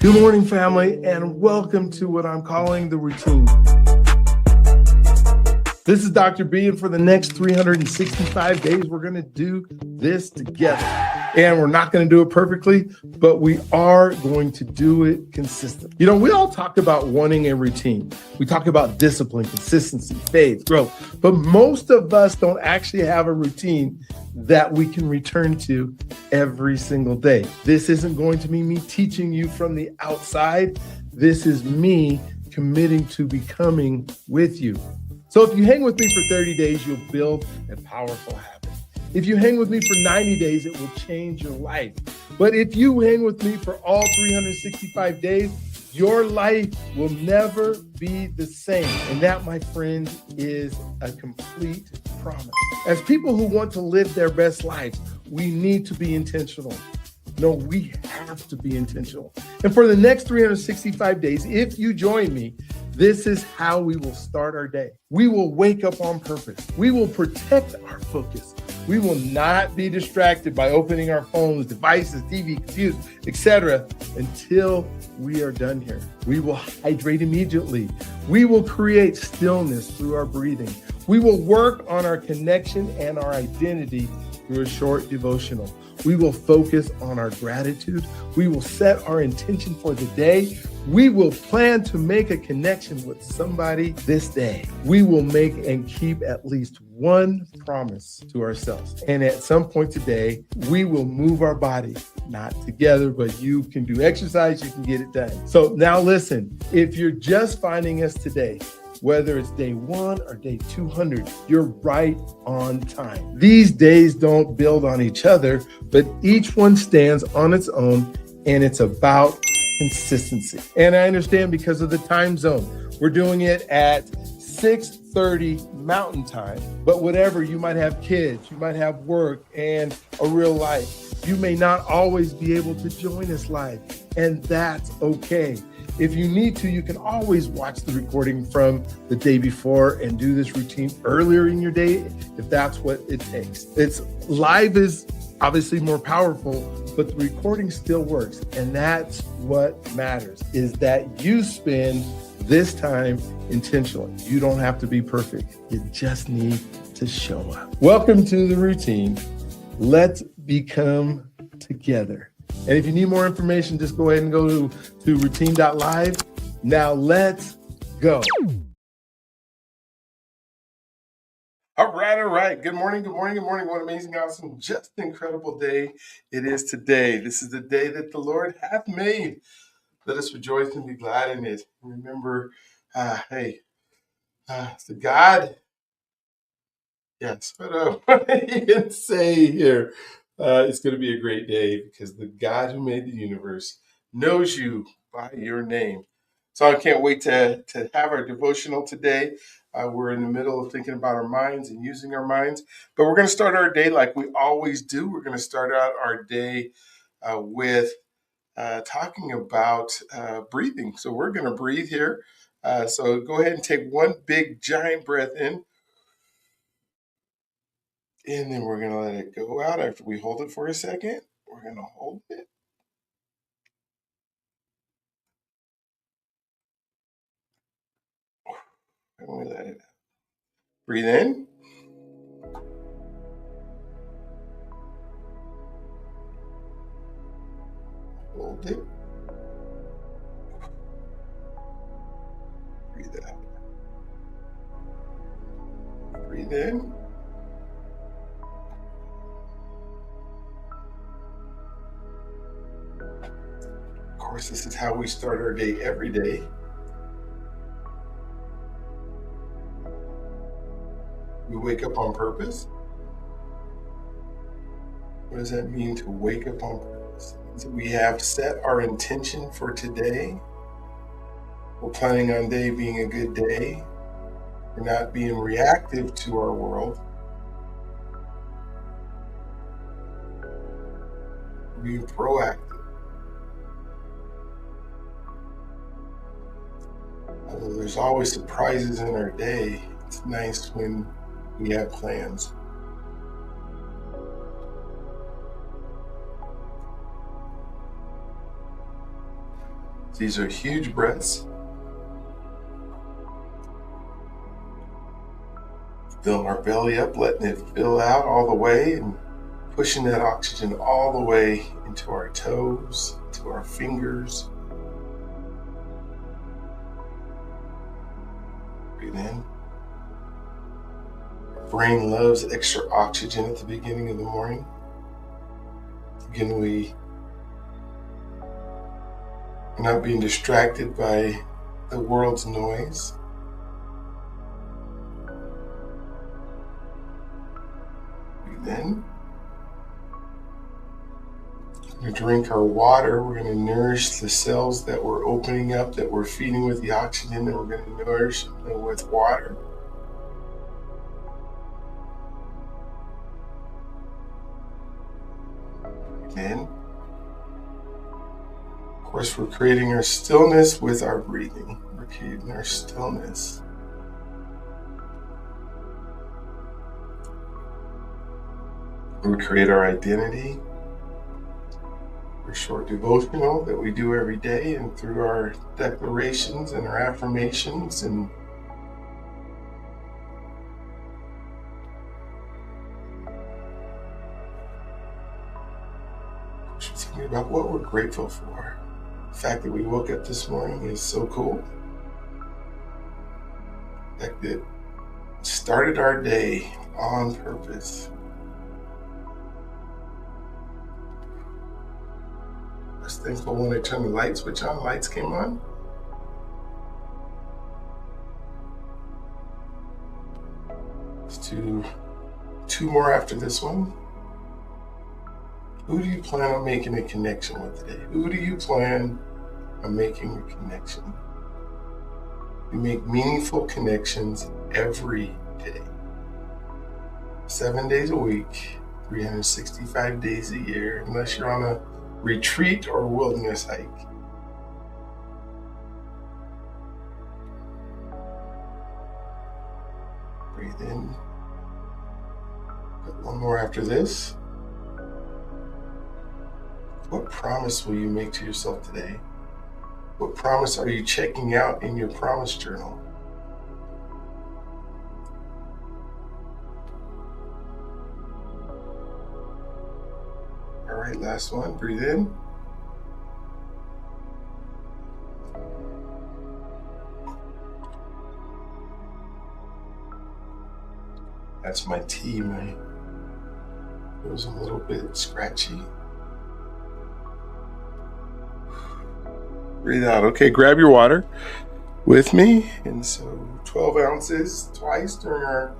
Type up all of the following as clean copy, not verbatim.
Good morning, family, and welcome to what I'm calling the routine. This is Dr. B, and for the next 365 days, we're going to do this together. And we're not going to do it perfectly, but we are going to do it consistently. You know, we all talk about wanting a routine. We talk about discipline, consistency, faith, growth, but most of us don't actually have a routine that we can return to every single day. This isn't going to be me teaching you from the outside. This is me committing to becoming with you. So if you hang with me for 30 days, you'll build a powerful habit. If you hang with me for 90 days, it will change your life. But if you hang with me for all 365 days, your life will never be the same. And that, my friend, is a complete promise. As people who want to live their best lives, we need to be intentional. No, we have to be intentional. And for the next 365 days, if you join me, this is how we will start our day. We will wake up on purpose. We will protect our focus. We will not be distracted by opening our phones, devices, TV, computers, etc. until we are done here. We will hydrate immediately. We will create stillness through our breathing. We will work on our connection and our identity through a short devotional. We will focus on our gratitude. We will set our intention for the day. We will plan to make a connection with somebody this day. We will make and keep at least one promise to ourselves. And at some point today, we will move our body, not together, but you can do exercise, you can get it done. So now listen, if you're just finding us today, whether it's day 1 or day 200, you're right on time. These days don't build on each other, but each one stands on its own, and it's about consistency. And I understand because of the time zone, we're doing it at 6:30 Mountain Time, but whatever, you might have kids, you might have work and a real life. You may not always be able to join us live, and that's okay. If you need to, you can always watch the recording from the day before and do this routine earlier in your day if that's what it takes. It's live is obviously more powerful, but the recording still works. And that's what matters, is that you spend this time intentionally. You don't have to be perfect. You just need to show up. Welcome to the routine. Let's become together. And if you need more information, just go ahead and go to routine.live. Now let's go. All right. Good morning. What an amazing, awesome, just incredible day it is today. This is the day that the Lord hath made. Let us rejoice and be glad in it. Remember, the God. Yes, what do you can say here? It's going to be a great day because the God who made the universe knows you by your name. So I can't wait to have our devotional today. We're in the middle of thinking about our minds and using our minds, but we're going to start our day like we always do. We're going to start out our day with talking about breathing. So we're going to breathe here. So go ahead and take one big giant breath in. And then we're going to let it go out after we hold it for a second. We're going to hold it. And we let it out. Breathe in. Hold it. Breathe out. Breathe in. Of course, this is how we start our day every day. We wake up on purpose. What does that mean to wake up on purpose? It means that we have set our intention for today. We're planning on day being a good day. We're not being reactive to our world. We're being proactive. Although there's always surprises in our day, it's nice when we have plans. These are huge breaths. Filling our belly up, letting it fill out all the way, and pushing that oxygen all the way into our toes, to our fingers. Breathe in. Our brain loves extra oxygen at the beginning of the morning. Again, we are not being distracted by the world's noise. Breathe in. We're going to drink our water. We're going to nourish the cells that we're opening up, that we're feeding with the oxygen, and we're going to nourish them with water. In. Of course, we're creating our stillness with our breathing. We're creating our stillness. We create our identity. Our short devotional that we do every day, and through our declarations and our affirmations, and thinking about what we're grateful for. The fact that we woke up this morning is so cool. The fact that it started our day on purpose. I was thankful when I turned the light switch on, lights came on. Let's do two more after this one. Who do you plan on making a connection with today? Who do you plan on making a connection? We make meaningful connections every day. 7 days a week, 365 days a year, unless you're on a retreat or wilderness hike. Breathe in. Got one more after this. What promise will you make to yourself today? What promise are you checking out in your promise journal? All right, last one. Breathe in. That's my tea. My it was a little bit scratchy. Breathe out. Okay, grab your water with me. And so 12 ounces twice during our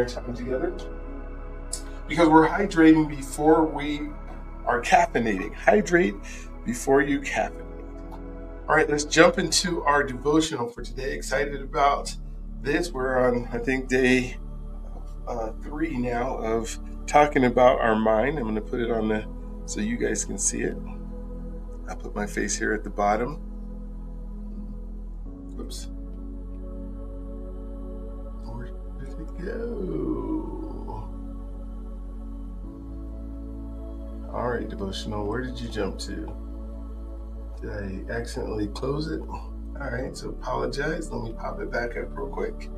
time together. Because we're hydrating before we are caffeinating. Hydrate before you caffeinate. All right, let's jump into our devotional for today. Excited about this. We're on, I think, day 3 now of talking about our mind. I'm going to put it on so you guys can see it. I'll put my face here at the bottom. Whoops. Where did it go? All right, devotional, where did you jump to? Did I accidentally close it? All right, so apologize. Let me pop it back up real quick.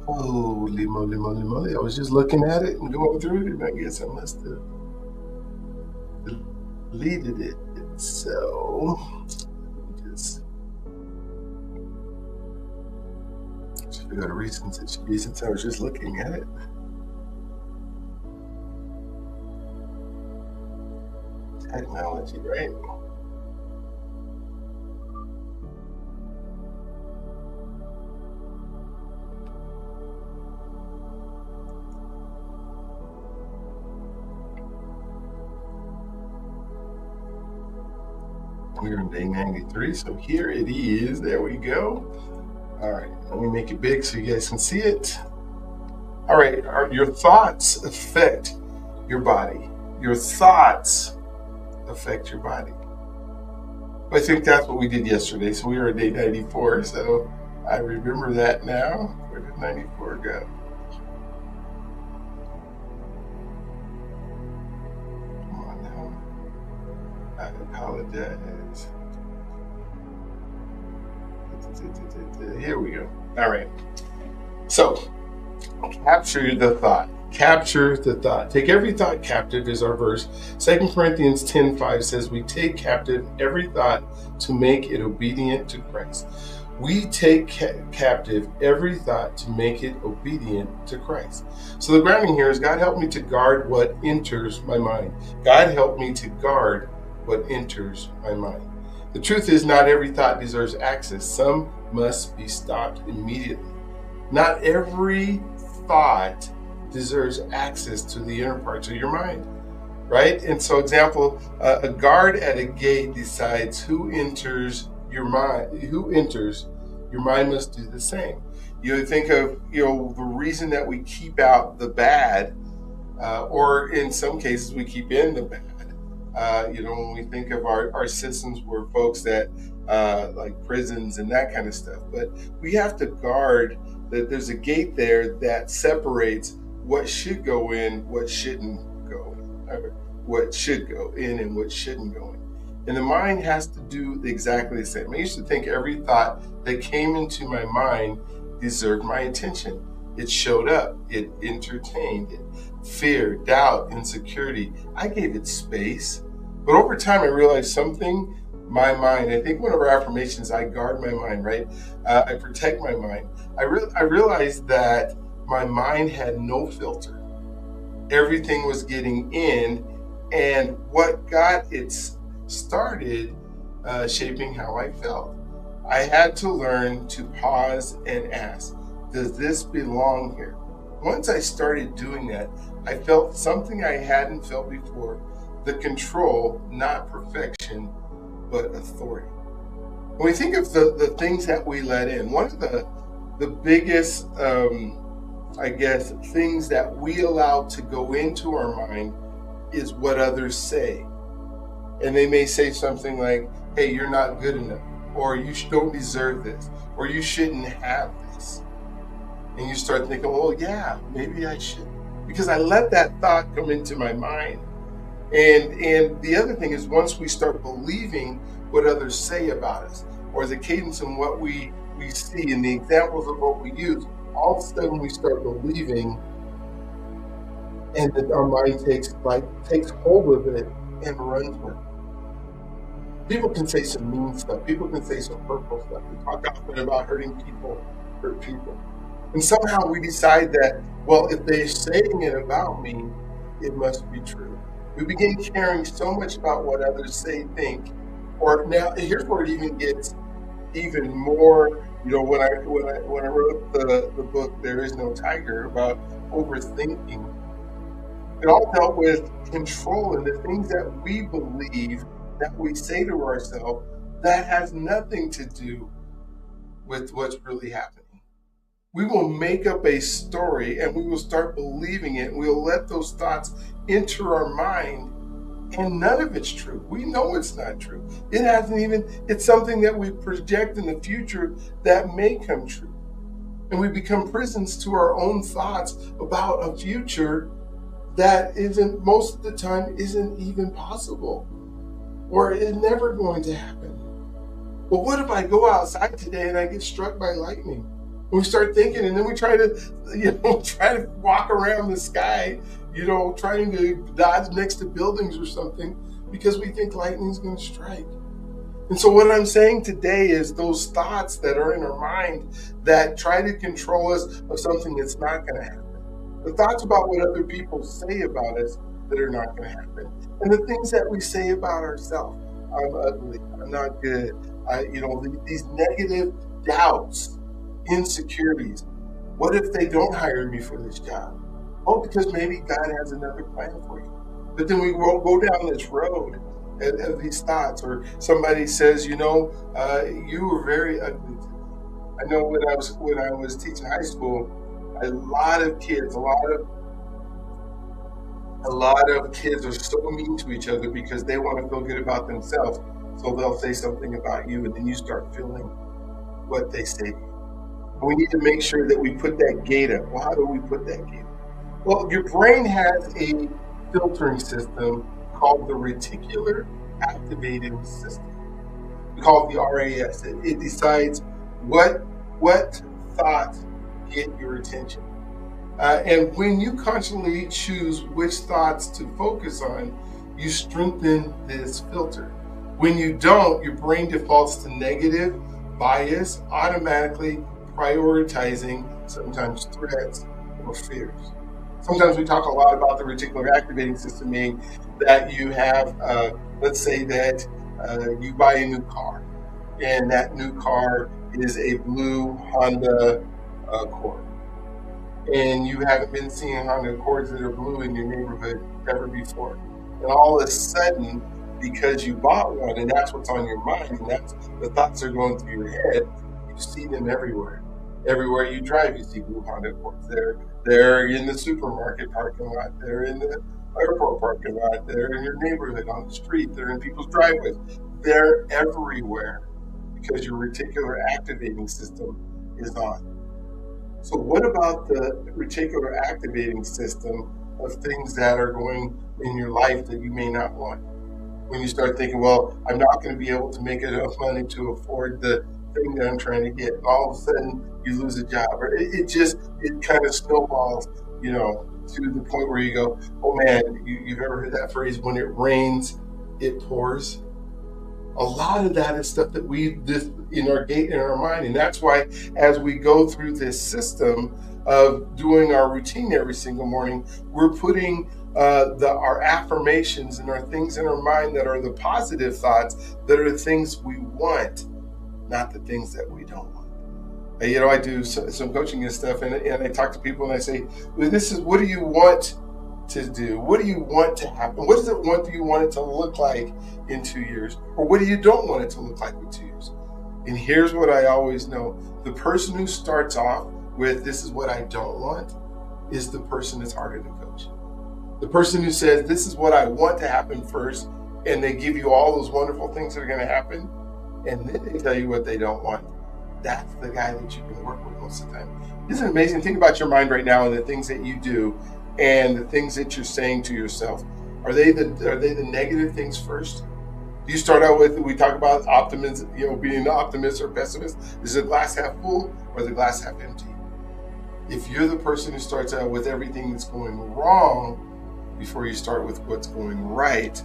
Holy moly, moly, moly. I was just looking at it and going through it, and I guess I must have deleted it. So, just figure out a reason it should be since I was just looking at it. Technology, right? We're on day 93, so here it is. There we go. All right, let me make it big so you guys can see it. All right, your thoughts affect your body. Your thoughts affect your body. I think that's what we did yesterday. So we were at day 94. So I remember that now. Where did 94 go? Come on now. I apologize. Here we go. All right. So capture the thought. Capture the thought. Take every thought captive is our verse. 2 Corinthians 10:5 says, we take captive every thought to make it obedient to Christ. We take captive every thought to make it obedient to Christ. So the grounding here is, God help me to guard what enters my mind. God help me to guard what enters my mind. The truth is, not every thought deserves access. Some must be stopped immediately. Not every thought deserves access to the inner parts of your mind, right? And so, example, a guard at a gate decides who enters your mind. Who enters your mind must do the same. You think of, the reason that we keep out the bad, or in some cases we keep in the bad. When we think of our systems, were folks that like prisons and that kind of stuff. But we have to guard that there's a gate there that separates what should go in, what shouldn't go in, what should go in and what shouldn't go in. And the mind has to do exactly the same. I used to think every thought that came into my mind deserved my attention. It showed up, it entertained it. Fear, doubt, insecurity, I gave it space. But over time, I realized something, my mind, I think one of our affirmations, I guard my mind, right? I protect my mind. I realized that my mind had no filter. Everything was getting in, and what got it started shaping how I felt. I had to learn to pause and ask, does this belong here? Once I started doing that, I felt something I hadn't felt before, the control, not perfection, but authority. When we think of the things that we let in, one of the biggest, things that we allow to go into our mind is what others say. And they may say something like, hey, you're not good enough, or you don't deserve this, or you shouldn't have this. And you start thinking, well, yeah, maybe I should, because I let that thought come into my mind. And the other thing is, once we start believing what others say about us, or the cadence in what we see and the examples of what we use, all of a sudden we start believing, and that our mind takes hold of it and runs with it. People can say some mean stuff. People can say some hurtful stuff. We talk often about hurting people, hurt people. And somehow we decide that, well, if they're saying it about me, it must be true. We begin caring so much about what others say, think, or now here's where it even gets even more. When I wrote the book "There Is No Tiger" about overthinking, it all dealt with control and the things that we believe, that we say to ourselves, that has nothing to do with what's really happening. We will make up a story and we will start believing it. We'll let those thoughts enter our mind, and none of it's true. We know it's not true. It's something that we project in the future that may come true. And we become prisons to our own thoughts about a future that most of the time isn't even possible, or is never going to happen. Well, what if I go outside today and I get struck by lightning? We start thinking, and then we try to walk around the sky, trying to dodge next to buildings or something, because we think lightning's going to strike. And so what I'm saying today is those thoughts that are in our mind that try to control us of something that's not going to happen. The thoughts about what other people say about us that are not going to happen. And the things that we say about ourselves. I'm ugly. I'm not good. These negative doubts, insecurities. What if they don't hire me for this job? Oh, because maybe God has another plan for you. But then we will go down this road of these thoughts, or somebody says, you were very ugly to me. I know when I was teaching high school, a lot of kids are so mean to each other because they want to feel good about themselves. So they'll say something about you, and then you start feeling what they say. We need to make sure that we put that gate up. Well, how do we put that gate up? Well, your brain has a filtering system called the reticular activating system. We call it the RAS. It decides what thoughts get your attention. And when you consciously choose which thoughts to focus on, you strengthen this filter. When you don't, your brain defaults to negative bias, automatically prioritizing sometimes threats or fears. Sometimes we talk a lot about the reticular activating system, meaning that you have, let's say that you buy a new car, and that new car is a blue Honda Accord. And you haven't been seeing Honda Accords that are blue in your neighborhood ever before. And all of a sudden, because you bought one and that's what's on your mind and that's the thoughts are going through your head, you see them everywhere. Everywhere you drive, you see blue Honda Accords. They're in the supermarket parking lot. They're in the airport parking lot. They're in your neighborhood, on the street. They're in people's driveways. They're everywhere because your reticular activating system is on. So what about the reticular activating system of things that are going in your life that you may not want? When you start thinking, well, I'm not going to be able to make enough money to afford the thing that I'm trying to get. And all of a sudden you lose a job. Or it kind of snowballs, to the point where you go, oh man, you've ever heard that phrase, when it rains, it pours? A lot of that is stuff that this in our mind. And that's why as we go through this system of doing our routine every single morning, we're putting our affirmations and our things in our mind that are the positive thoughts, that are the things we want, not the things that we don't want. I do some coaching and stuff, and I talk to people and I say, well, what do you want to do? What do you want to happen? What do you want it to look like in 2 years? Or what do you don't want it to look like in 2 years? And here's what I always know. The person who starts off with, this is what I don't want, is the person that's harder to coach. The person who says, this is what I want to happen first, and they give you all those wonderful things that are going to happen, and then they tell you what they don't want. That's the guy that you can work with most of the time. Isn't it amazing? Think about your mind right now and the things that you do and the things that you're saying to yourself. Are they the negative things first? Do you start out with, we talk about optimism, being an optimist or pessimist? Is the glass half full or the glass half empty? If you're the person who starts out with everything that's going wrong before you start with what's going right,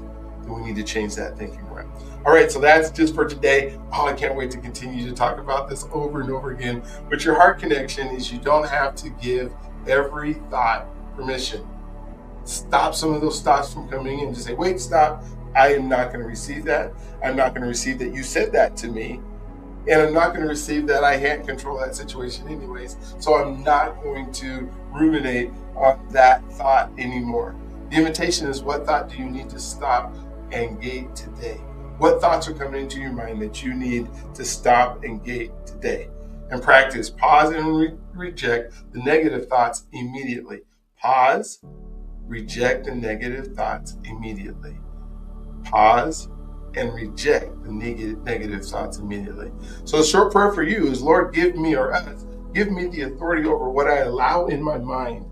then we need to change that thinking around. All right, so that's just for today. Oh, I can't wait to continue to talk about this over and over again. But your heart connection is you don't have to give every thought permission. Stop some of those thoughts from coming in. Just say, wait, stop. I am not going to receive that. I'm not going to receive that you said that to me. And I'm not going to receive that I can't control that situation anyways. So I'm not going to ruminate on that thought anymore. The invitation is, what thought do you need to stop and gate today? What thoughts are coming into your mind that you need to stop and gate today? And practice, pause and reject the negative thoughts immediately. Pause, reject the negative thoughts immediately. Pause and reject the negative thoughts immediately. So the short prayer for you is, Lord, give me the authority over what I allow in my mind.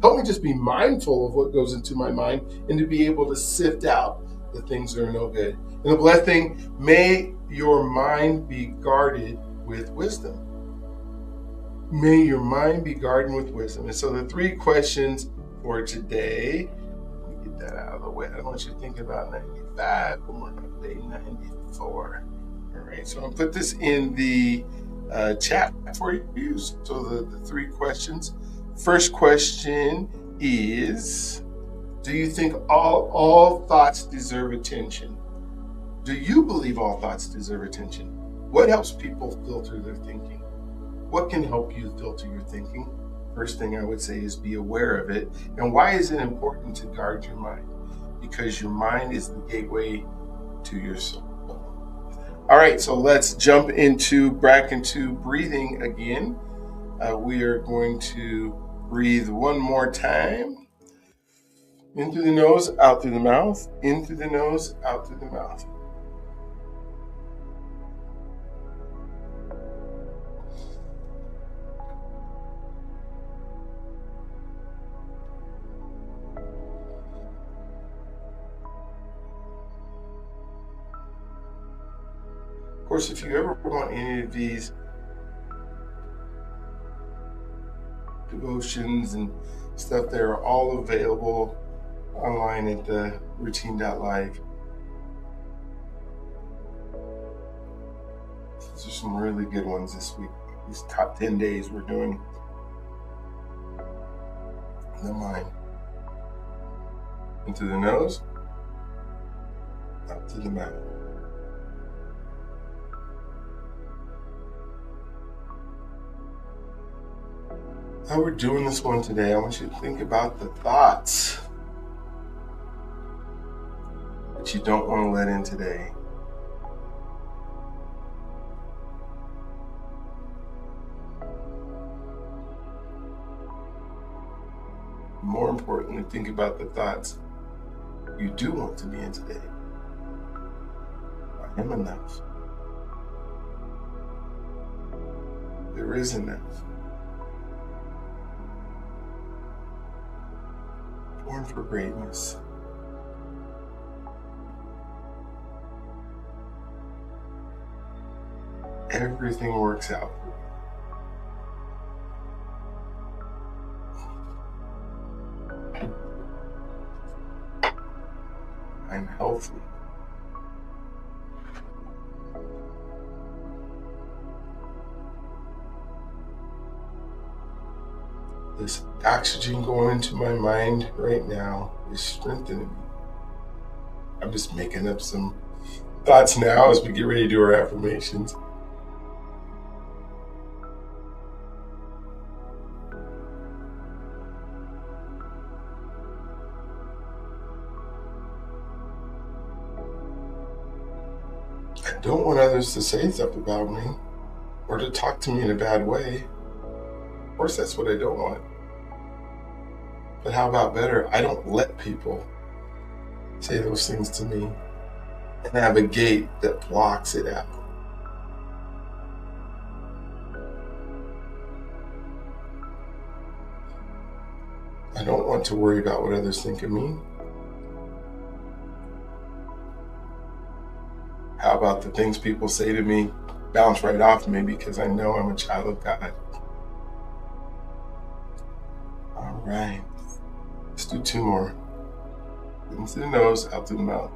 Help me just be mindful of what goes into my mind and to be able to sift out the things that are no good. And the blessed thing, may your mind be guarded with wisdom. May your mind be guarded with wisdom. And so the 3 questions for today, let me get that out of the way. I don't want you to think about 95, but we're on day 94. All right, so I'm going to put this in the chat for you. So the 3 questions. First question is, do you think all thoughts deserve attention? Do you believe all thoughts deserve attention? What helps people filter their thinking? What can help you filter your thinking? First thing I would say is be aware of it. And why is it important to guard your mind? Because your mind is the gateway to your soul. All right, so let's jump back into breathing again. We are going to breathe one more time. In through the nose, out through the mouth. In through the nose, out through the mouth. course, if you ever want any of these devotions and stuff, they're all available online at the routine.live. These are some really good ones this week. These top 10 days we're doing the mind. Into the nose, out to the mouth. How we're doing this one today, I want you to think about the thoughts that you don't want to let in today. More importantly, think about the thoughts you do want to be in today. I am enough. There is enough. Born for greatness. Everything works out. I'm healthy. This oxygen going into my mind right now is strengthening me. I'm just making up some thoughts now as we get ready to do our affirmations. I don't want others to say stuff about me or to talk to me in a bad way. Of course, that's what I don't want. But how about better? I don't let people say those things to me and have a gate that blocks it out. I don't want to worry about what others think of me. How about the things people say to me bounce right off me because I know I'm a child of God? All right. Let's do two more. Into the nose, out through the mouth.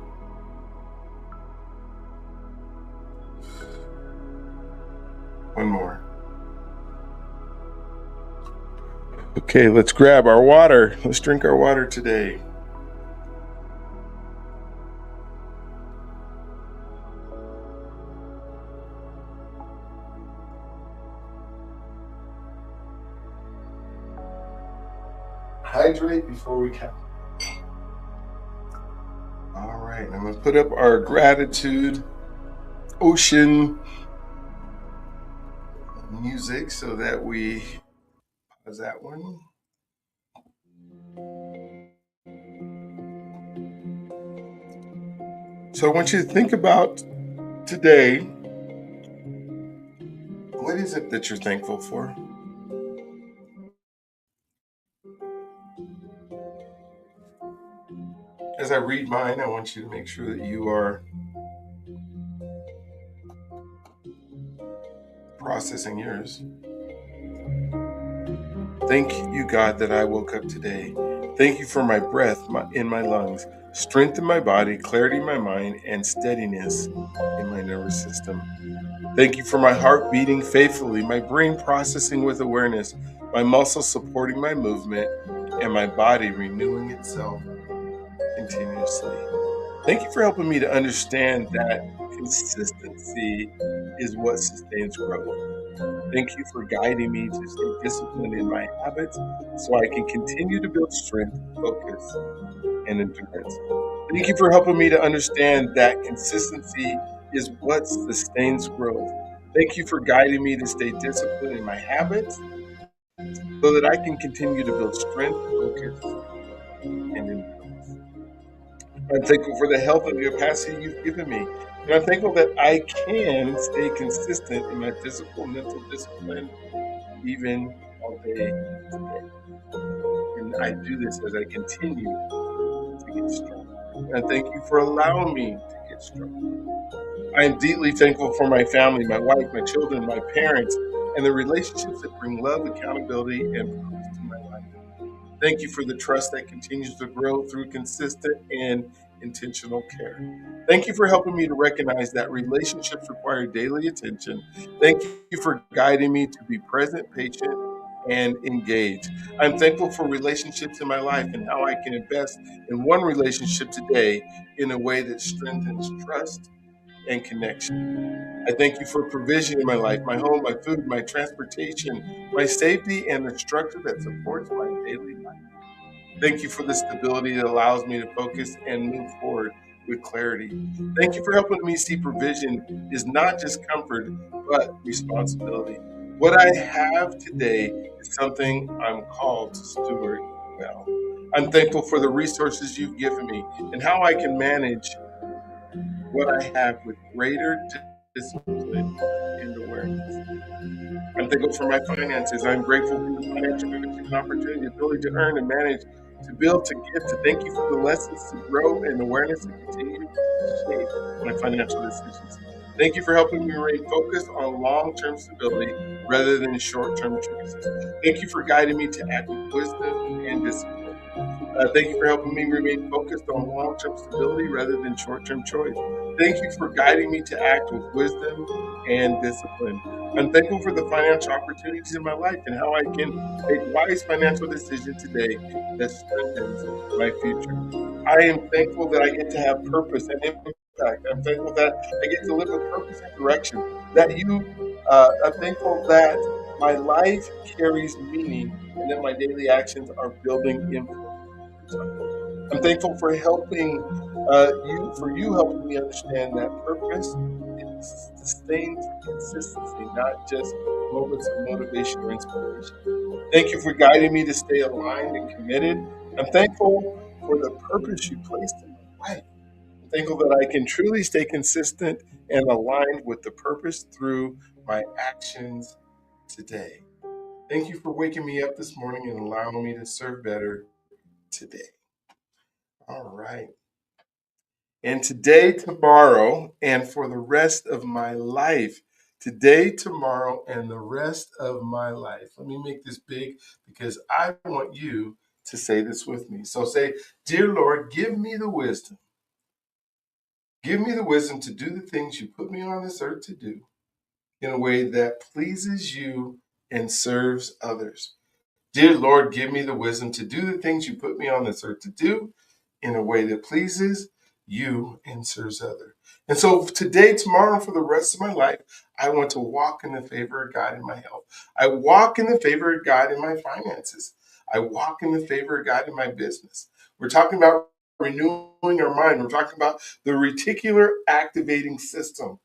One more. Okay, let's grab our water. Let's drink our water today. Hydrate before we count. All right, I'm going to put up our gratitude ocean music so that we pause that one. So I want you to think about today, what is it that you're thankful for? As I read mine, I want you to make sure that you are processing yours. Thank you, God, that I woke up today. Thank you for my breath in my lungs, strength in my body, clarity in my mind, and steadiness in my nervous system. Thank you for my heart beating faithfully, my brain processing with awareness, my muscles supporting my movement, and my body renewing itself continuously. Thank you for helping me to understand that consistency is what sustains growth. Thank you for guiding me to stay disciplined in my habits so I can continue to build strength, focus, and endurance. Thank you for helping me to understand that consistency is what sustains growth. Thank you for guiding me to stay disciplined in my habits so that I can continue to build strength, focus, and endurance. I'm thankful for the health and capacity you've given me. And I'm thankful that I can stay consistent in my physical, mental discipline, even all day today. And I do this as I continue to get stronger. And I thank you for allowing me to get stronger. I am deeply thankful for my family, my wife, my children, my parents, and the relationships that bring love, accountability, and purpose to my life. Thank you for the trust that continues to grow through consistent and intentional care. Thank you for helping me to recognize that relationships require daily attention. Thank you for guiding me to be present, patient, and engaged. I'm thankful for relationships in my life and how I can invest in one relationship today in a way that strengthens trust and connection. I thank you for provision in my life, my home, my food, my transportation, my safety, and the structure that supports my daily life. Thank you for the stability that allows me to focus and move forward with clarity. Thank you for helping me see provision is not just comfort, but responsibility. What I have today is something I'm called to steward well. I'm thankful for the resources you've given me and how I can manage what I have with greater discipline and awareness. I'm thankful for my finances. I'm grateful for the financial and opportunity, ability to earn and manage, to build, to give, to thank you for the lessons to grow and awareness to continue to shape my financial decisions. Thank you for helping me remain focused on long-term stability rather than short-term choices. Thank you for guiding me to act with wisdom and discipline. Thank you for helping me remain focused on long-term stability rather than short-term choice. Thank you for guiding me to act with wisdom and discipline. I'm thankful for the financial opportunities in my life and how I can make wise financial decisions today that strengthens my future. I am thankful that I get to have purpose and impact. I'm thankful that I get to live with purpose and direction. I'm thankful that my life carries meaning and that my daily actions are building influence. I'm thankful for you helping me understand that purpose is sustained through consistency, not just moments of motivation or inspiration. Thank you for guiding me to stay aligned and committed. I'm thankful for the purpose you placed in my life. I'm thankful that I can truly stay consistent and aligned with the purpose through my actions today. Thank you for waking me up this morning and allowing me to serve better today. All right. And today, tomorrow, and for the rest of my life. Today, tomorrow, and the rest of my life. Let me make this big because I want you to say this with me. So say, Dear Lord, give me the wisdom. Give me the wisdom to do the things you put me on this earth to do in a way that pleases you and serves others. Dear Lord, give me the wisdom to do the things you put me on this earth to do in a way that pleases you and serves others. And so today, tomorrow, for the rest of my life, I want to walk in the favor of God in my health. I walk in the favor of God in my finances. I walk in the favor of God in my business. We're talking about renewing our mind. We're talking about the reticular activating system.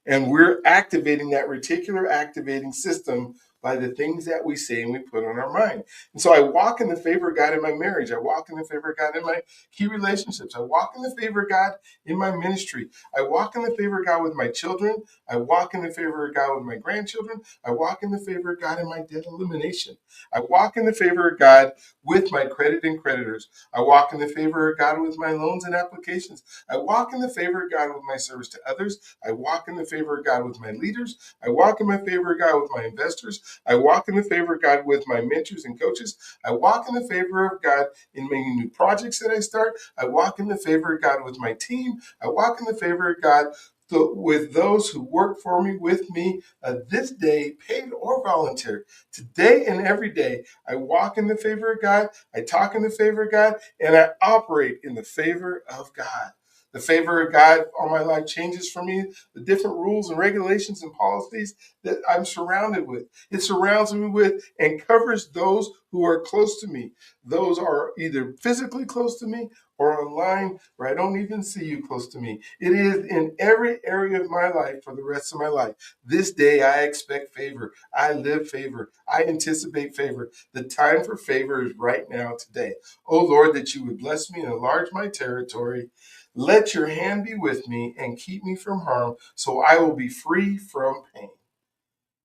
And we're activating that reticular activating system by the things that we say and we put on our mind. And so I walk in the favor of God in my marriage. I walk in the favor of God in my key relationships. I walk in the favor of God in my ministry. I walk in the favor of God with my children. I walk in the favor of God with my grandchildren. I walk in the favor of God in my debt elimination. I walk in the favor of God with my credit and creditors. I walk in the favor of God with my loans and applications. I walk in the favor of God with my service to others. I walk in the favor of God with my leaders. I walk in the favor of God with my investors. I walk in the favor of God with my mentors and coaches. I walk in the favor of God in many new projects that I start. I walk in the favor of God with my team. I walk in the favor of God with those who work for me, with me this day, paid or volunteer. Today and every day, I walk in the favor of God. I talk in the favor of God, and I operate in the favor of God. The favor of God on my life changes for me the different rules and regulations and policies that I'm surrounded with. It surrounds me with and covers those who are close to me. Those are either physically close to me or online where I don't even see you close to me. It is in every area of my life for the rest of my life. This day I expect favor. I live favor. I anticipate favor. The time for favor is right now today. Oh Lord, that you would bless me and enlarge my territory. Let your hand be with me and keep me from harm, so I will be free from pain.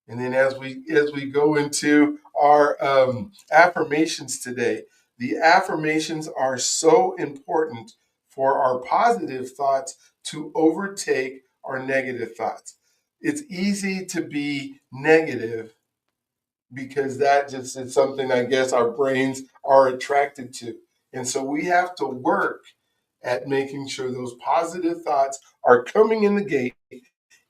And then as we go into our affirmations today, the affirmations are so important for our positive thoughts to overtake are negative thoughts. It's easy to be negative because that just is something I guess our brains are attracted to. And so we have to work at making sure those positive thoughts are coming in the gate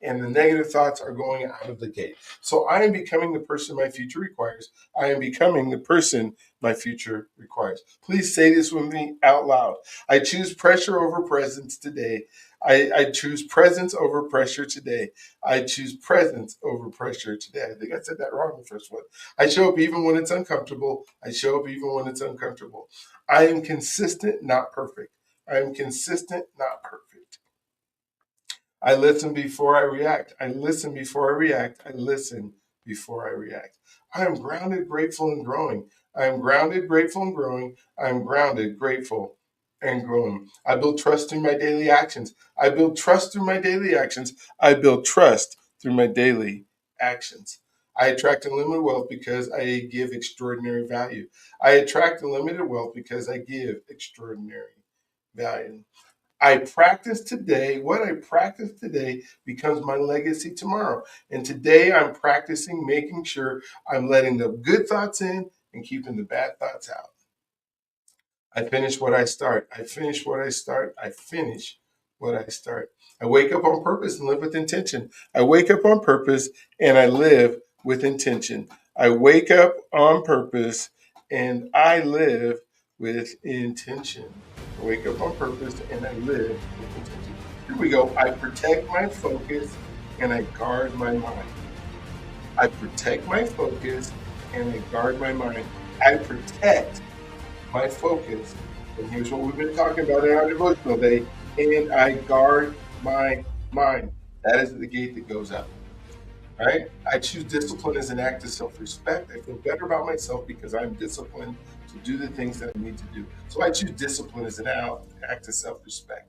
and the negative thoughts are going out of the gate. So I am becoming the person my future requires. I am becoming the person my future requires. Please say this with me out loud. I choose pressure over presence today. I choose presence over pressure today. I choose presence over pressure today. I think I said that wrong the first one. I show up even when it's uncomfortable. I show up even when it's uncomfortable. I am consistent, not perfect. I am consistent, not perfect. I listen before I react. I listen before I react. I listen before I react. I am grounded, grateful, and growing. I am grounded, grateful, and growing. I am grounded, grateful, and growing. I build trust through my daily actions. I build trust through my daily actions. I build trust through my daily actions. I attract unlimited wealth because I give extraordinary value. I attract unlimited wealth because I give extraordinary value. I practice today. What I practice today becomes my legacy tomorrow. And today I'm practicing making sure I'm letting the good thoughts in and keeping the bad thoughts out. I finish what I start. I finish what I start. I finish what I start. I wake up on purpose and live with intention. I wake up on purpose and I live with intention. I wake up on purpose and I live with intention. I wake up on purpose and I live with intention. Here we go. I protect my focus and I guard my mind. I protect my focus and I guard my mind. I protect my focus, and here's what we've been talking about in our devotional day, and I guard my mind. That is the gate that goes up, right? I choose discipline as an act of self-respect. I feel better about myself because I'm disciplined to do the things that I need to do. So I choose discipline as an act of self-respect.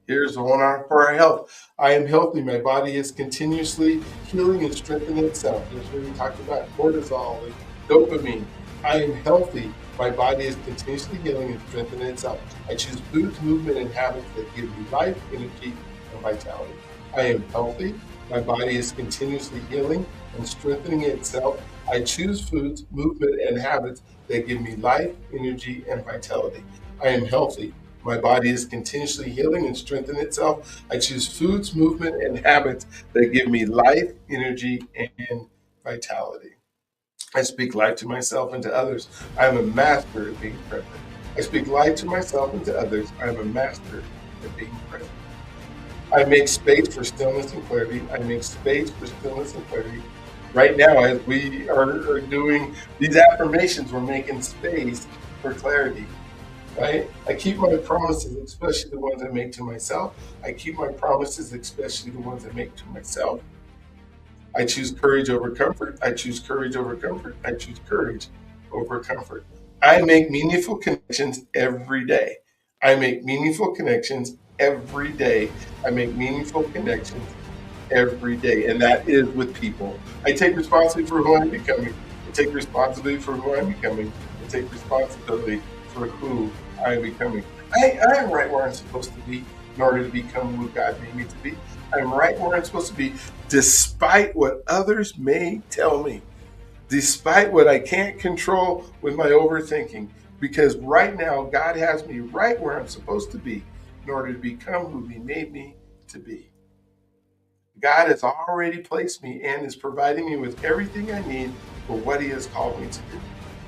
Here's one for our health. I am healthy. My body is continuously healing and strengthening itself. That's what we talked about cortisol and dopamine. I am healthy. My body is continuously healing and strengthening itself. I choose foods, movement, and habits that give me life, energy, and vitality. I am healthy. My body is continuously healing and strengthening itself. I choose foods, movement, and habits that give me life, energy, and vitality. I am healthy. My body is continuously healing and strengthening itself. I choose foods, movement, and habits that give me life, energy, and vitality. I speak life to myself and to others. I am a master at being present. I speak life to myself and to others. I am a master at being present. I make space for stillness and clarity. I make space for stillness and clarity. Right now, as we are doing these affirmations, we're making space for clarity. Right? I keep my promises, especially the ones I make to myself. I keep my promises, especially the ones I make to myself. I choose courage over comfort. I choose courage over comfort. I choose courage over comfort. I make meaningful connections every day. I make meaningful connections every day. I make meaningful connections every day, and that is with people. I take responsibility for who I'm becoming. I take responsibility for who I'm becoming. I take responsibility for who I'm becoming. I am right where I'm supposed to be in order to become who God made me to be. I'm right where I'm supposed to be, despite what others may tell me, despite what I can't control with my overthinking. Because right now, God has me right where I'm supposed to be in order to become who He made me to be. God has already placed me and is providing me with everything I need for what He has called me to do.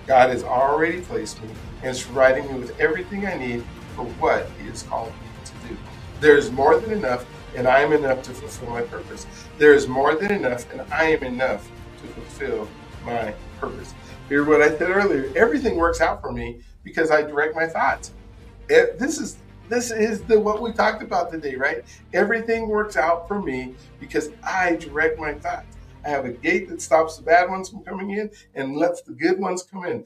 God has already placed me and is providing me with everything I need for what He has called me to do. There is more than enough, and I am enough to fulfill my purpose. There is more than enough, and I am enough to fulfill my purpose. Hear what I said earlier. Everything works out for me because I direct my thoughts. This is what we talked about today, right? Everything works out for me because I direct my thoughts. I have a gate that stops the bad ones from coming in and lets the good ones come in.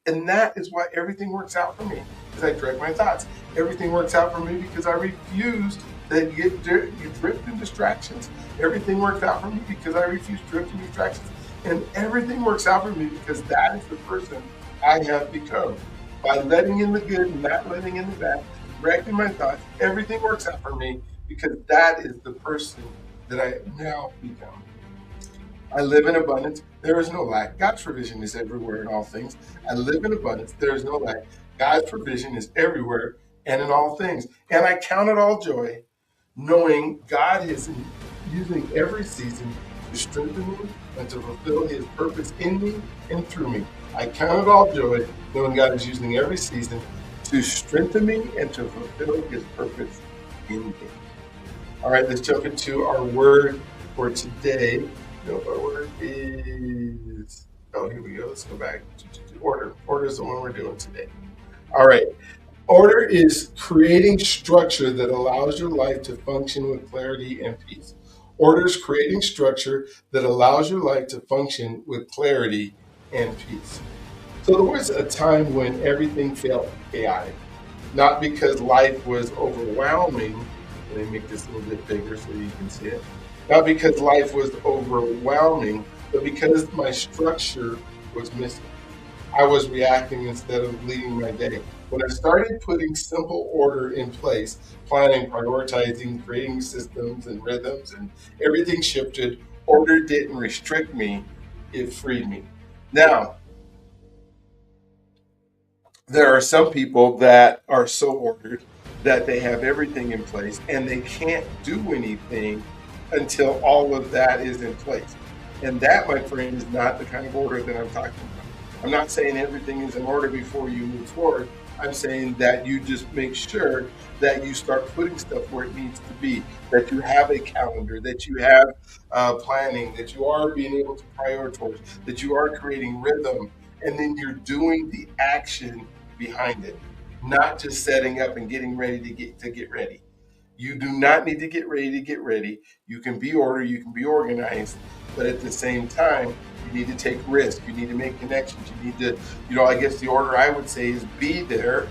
And that is why everything works out for me, because I direct my thoughts. Everything works out for me because I refuse to get drift in distractions. Everything works out for me because I refuse drift in distractions. And everything works out for me because that is the person I have become. By letting in the good and not letting in the bad, directing my thoughts, everything works out for me because that is the person that I now become. I live in abundance. There is no lack. God's provision is everywhere in all things. I live in abundance. There is no lack. God's provision is everywhere and in all things. And I count it all joy, knowing God is using every season to strengthen me and to fulfill his purpose in me and through me. I count it all joy, knowing God is using every season to strengthen me and to fulfill his purpose in me. All right, let's jump into our word for today. No, our word is, oh, here we go. Let's go back to order. Order is the one we're doing today. All right. Order is creating structure that allows your life to function with clarity and peace. Order is creating structure that allows your life to function with clarity and peace. So there was a time when everything felt chaotic, not because life was overwhelming. Let me make this a little bit bigger so you can see it. Not because life was overwhelming, but because my structure was missing. I was reacting instead of leading my day. When I started putting simple order in place, planning, prioritizing, creating systems and rhythms, and everything shifted, order didn't restrict me, it freed me. Now, there are some people that are so ordered that they have everything in place and they can't do anything until all of that is in place. And that, my friend, is not the kind of order that I'm talking about. I'm not saying everything is in order before you move forward. I'm saying that you just make sure that you start putting stuff where it needs to be, that you have a calendar, that you have planning, that you are being able to prioritize, that you are creating rhythm, and then you're doing the action behind it, not just setting up and getting ready to get ready. You do not need to get ready to get ready. You can be ordered, you can be organized, but at the same time, you need to take risks. You need to make connections. You need to, I guess the order I would say is be there,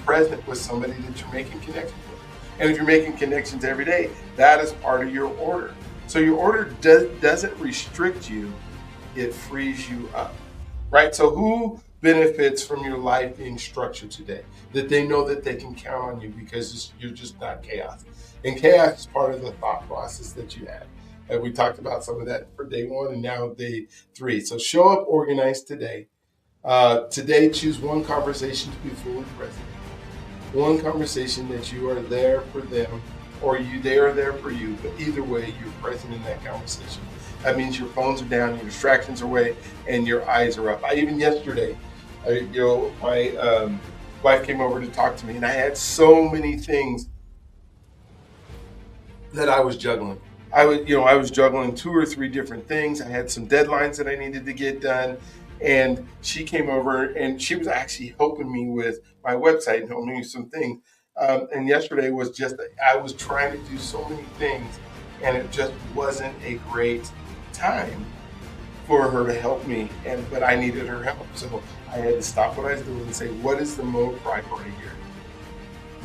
present with somebody that you're making connections with. And if you're making connections every day, that is part of your order. So your order doesn't restrict you, it frees you up, right? So who benefits from your life being structured today? That they know that they can count on you because you're just not chaos. And chaos is part of the thought process that you have. And we talked about some of that for day one and now day three. So show up organized today. Today, choose one conversation to be fully present. One conversation that you are there for them or they are there for you. But either way, you're present in that conversation. That means your phones are down, your distractions are away, and your eyes are up. Even yesterday, my wife came over to talk to me, and I had so many things that I was juggling. I was juggling two or three different things. I had some deadlines that I needed to get done, and she came over and she was actually helping me with my website and helping me with some things. And yesterday was just I was trying to do so many things, and it just wasn't a great time for her to help me. But I needed her help, so I had to stop what I was doing and say, what is the most priority here?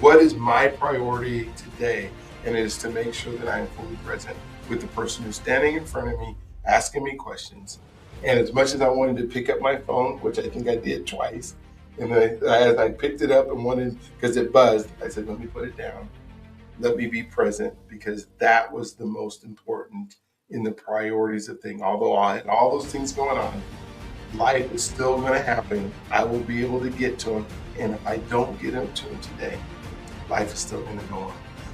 What is my priority today? And it is to make sure that I am fully present with the person who's standing in front of me, asking me questions. And as much as I wanted to pick up my phone, which I think I did twice, and as I picked it up and wanted, because it buzzed, I said, let me put it down. Let me be present, because that was the most important in the priorities of things. Although I had all those things going on, life is still going to happen. I will be able to get to them. And if I don't get to them today, life is still going to go on.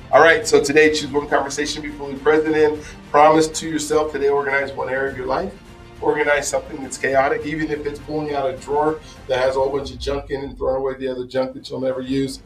All right, so today, choose one conversation to be fully present in. Promise to yourself today, organize one area of your life. Organize something that's chaotic, even if it's pulling out a drawer that has a whole bunch of junk in and throwing away the other junk that you'll never use.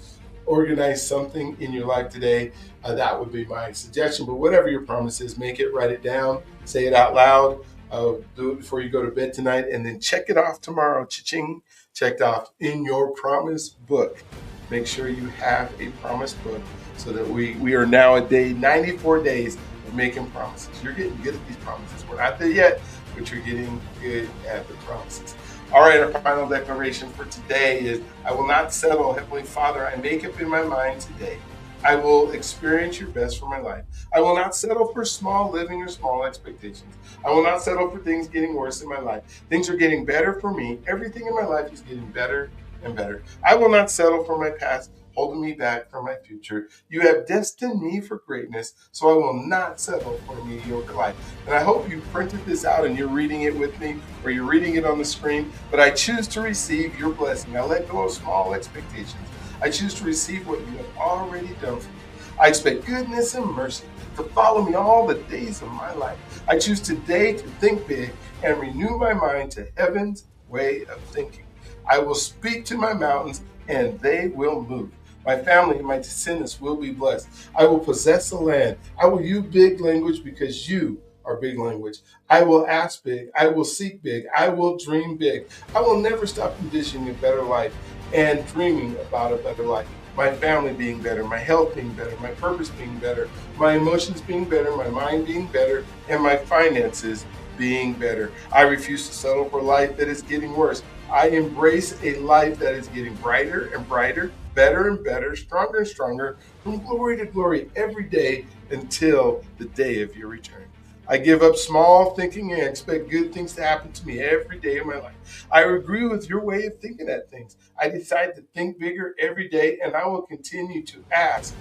Organize something in your life today. That would be my suggestion. But whatever your promise is, make it, write it down, say it out loud. Do it before you go to bed tonight, and then check it off tomorrow. Cha-ching, checked off in your promise book. Make sure you have a promise book so that we are now at day 94 days of making promises. You're getting good at these promises. We're not there yet, but you're getting good at the promises. All right, our final declaration for today is, I will not settle, Heavenly Father, I make up in my mind today. I will experience your best for my life. I will not settle for small living or small expectations. I will not settle for things getting worse in my life. Things are getting better for me. Everything in my life is getting better and better. I will not settle for my past holding me back from my future. You have destined me for greatness, so I will not settle for a mediocre life. And I hope you printed this out and you're reading it with me, or you're reading it on the screen. But I choose to receive your blessing. I let go of small expectations. I choose to receive what you have already done for me. I expect goodness and mercy to follow me all the days of my life. I choose today to think big and renew my mind to heaven's way of thinking. I will speak to my mountains and they will move. My family and my descendants will be blessed. I will possess the land. I will use big language because you are big language. I will ask big. I will seek big. I will dream big. I will never stop envisioning a better life and dreaming about a better life. My family being better, my health being better, my purpose being better, my emotions being better, my mind being better, and my finances being better. I refuse to settle for a life that is getting worse. I embrace a life that is getting brighter and brighter, better and better, stronger and stronger, from glory to glory every day until the day of your return. I give up small thinking and expect good things to happen to me every day of my life. I agree with your way of thinking at things. I decide to think bigger every day, and I will continue to ask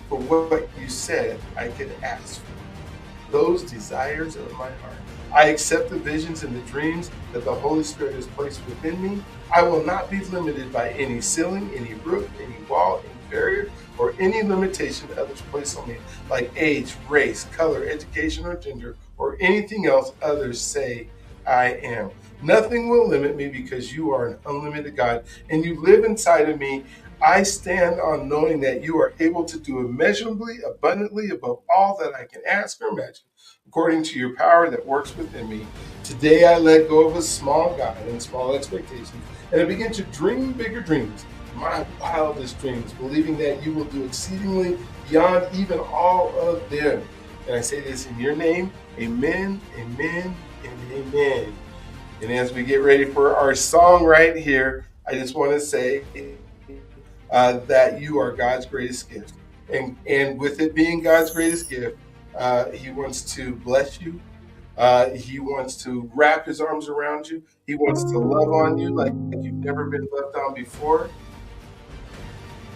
for what you said I could ask for. Those desires of my heart. I accept the visions and the dreams that the Holy Spirit has placed within me. I will not be limited by any ceiling, any roof, any wall, any barrier, or any limitation others place on me, like age, race, color, education, or gender, or anything else others say I am. Nothing will limit me because you are an unlimited God and you live inside of me. I stand on knowing that you are able to do immeasurably, abundantly, above all that I can ask or imagine, according to your power that works within me. Today I let go of a small God and small expectations, and I begin to dream bigger dreams, my wildest dreams, believing that you will do exceedingly beyond even all of them. And I say this in your name, amen, amen, and amen. And as we get ready for our song right here, I just want to say that you are God's greatest gift. And with it being God's greatest gift, he wants to bless you. He wants to wrap his arms around you. He wants to love on you like you've never been loved on before.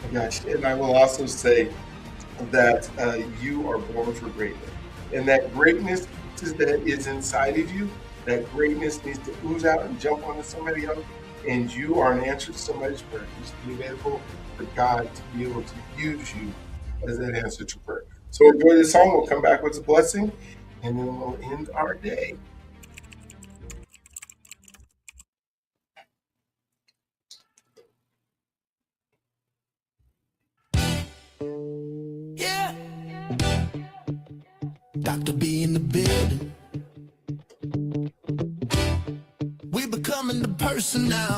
Oh gosh. And I will also say that you are born for greatness. And that greatness that is inside of you, that greatness needs to ooze out and jump onto somebody else. And you are an answer to somebody's prayer. Just be available for God to be able to use you as that answer to prayer. So enjoy this song. We'll come back with a blessing, and then we'll end our day. Yeah. Dr.B in the building. We becoming the person now.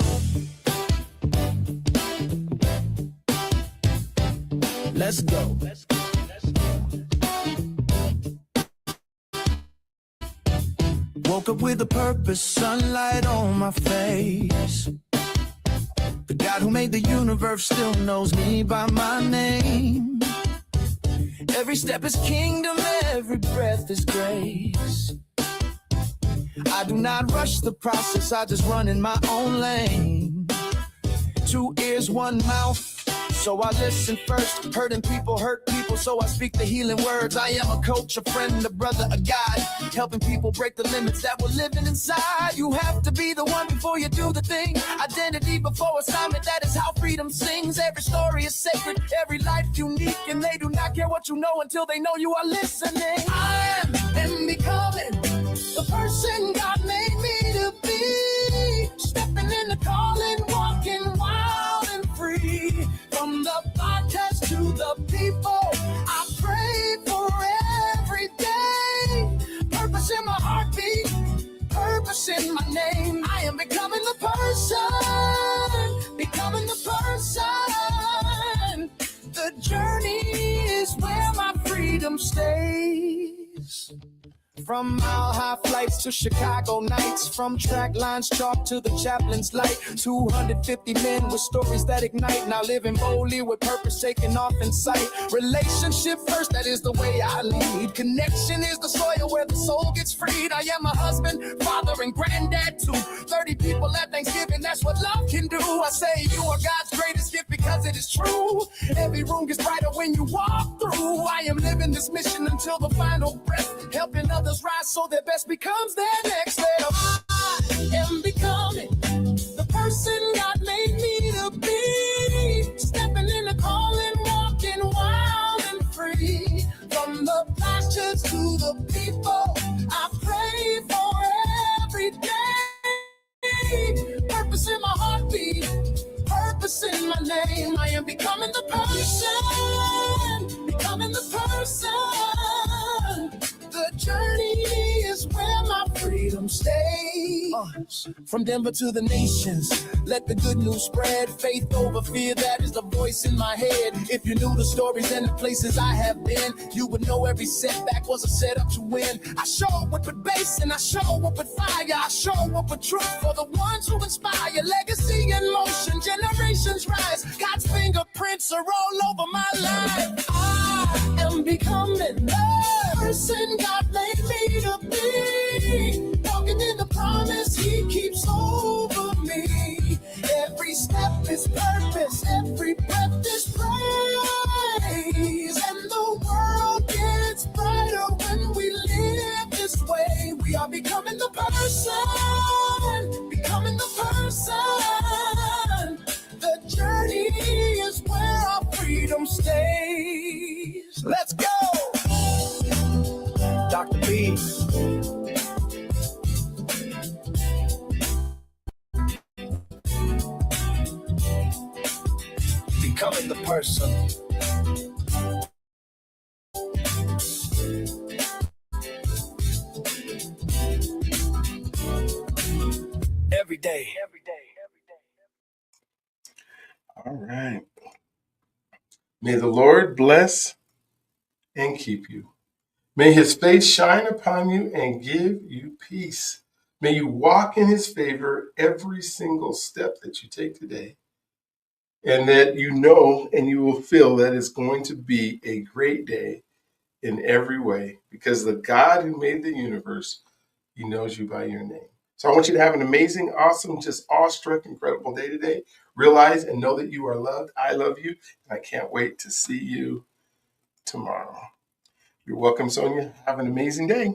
Let's go. Woke up with a purpose, sunlight on my face. The God who made the universe still knows me by my name. Every step is kingdom, every breath is grace. I do not rush the process, I just run in my own lane. 2 ears, 1 mouth, so I listen first. Hurting people hurt people, so I speak the healing words. I am a coach, a friend, a brother, a guide, helping people break the limits that were living inside. You have to be the one before you do the thing. Identity before assignment, that is how freedom sings. Every story is sacred, every life unique, and they do not care what you know until they know you are listening. I am becoming the person God made me to be. Stepping in the calling, walking wild and free. From the podcast to the people, I pray for every day. Purpose in my heartbeat, purpose in my name. I am becoming the person, becoming the person. The journey is where my freedom stays. From mile-high flights to Chicago nights, from track lines chalk to the chaplain's light. 250 men with stories that ignite, now living boldly with purpose taking off in sight. Relationship first, that is the way I lead. Connection is the soil where the soul gets freed. I am a husband, father, and granddad too. 30 people at Thanksgiving, that's what love can do. I say you are God's greatest gift because because it is true. Every room gets brighter when you walk through. I am living this mission until the final breath, helping others rise so their best becomes their next step. I am becoming the person God made me to be, stepping in the calling, walking wild and free. From the pastures to the people, I pray for every day. Purpose in my heartbeat, purpose in my name. I am becoming the person, becoming the person. The journey is where my freedom stays. From Denver to the nations, let the good news spread. Faith over fear, that is the voice in my head. If you knew the stories and the places I have been, you would know every setback was a setup to win. I show up with bass and I show up with fire. I show up with truth for the ones who inspire. Legacy in motion, generations rise. God's fingerprints are all over my life. I am becoming the person God made me to be, walking in the promise He keeps over me. Every step is purpose, every breath is praise, and the world gets brighter when we live this way. We are becoming the person, becoming the person. The journey is where our freedom stays. Let's go! Dr.B. Becoming the person. Every day. All right. May the Lord bless and keep you. May His face shine upon you and give you peace. May you walk in His favor every single step that you take today. And that you know and you will feel that it's going to be a great day in every way, because the God who made the universe, He knows you by your name. So I want you to have an amazing, awesome, just awestruck, incredible day today. Realize and know that you are loved. I love you, and I can't wait to see you tomorrow. You're welcome, Sonia. Have an amazing day.